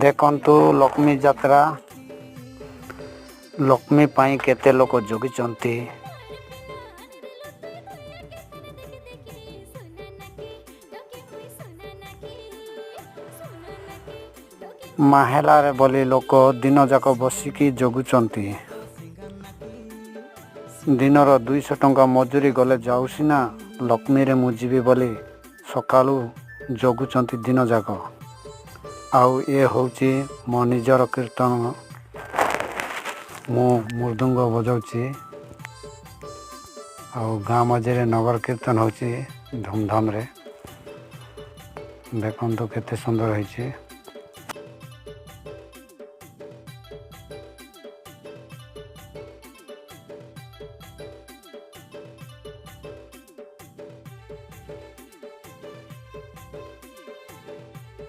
ଦେଖନ୍ତୁ ଲକ୍ଷ୍ମୀ ଯାତ୍ରା ଲକ୍ଷ୍ମୀ ପାଇଁ କେତେ ଲୋକ ଜଗିଛନ୍ତି। ମାହେଲାରେ ବୋଲି ଲୋକ ଦିନଯାକ ବସିକି ଜଗୁଛନ୍ତି। ଦିନର 200 ଟଙ୍କା ମଜୁରୀ ଗଲେ ଯାଉ ସିନା ଲକ୍ଷ୍ମୀରେ ମୁଁ ଯିବି ବୋଲି ସକାଳୁ ଜଗୁଛନ୍ତି ଦିନ ଯାକ। ଆଉ ଏ ହେଉଛି ମୋ ନିଜର କୀର୍ତ୍ତନ। ମୁଁ ମୃଦଙ୍ଗ ବଜାଉଛି ଆଉ ଗାଁ ମଝିରେ ନଗର କୀର୍ତ୍ତନ ହେଉଛି ଧୁମଧାମରେ। ଦେଖନ୍ତୁ କେତେ ସୁନ୍ଦର ହେଇଛି।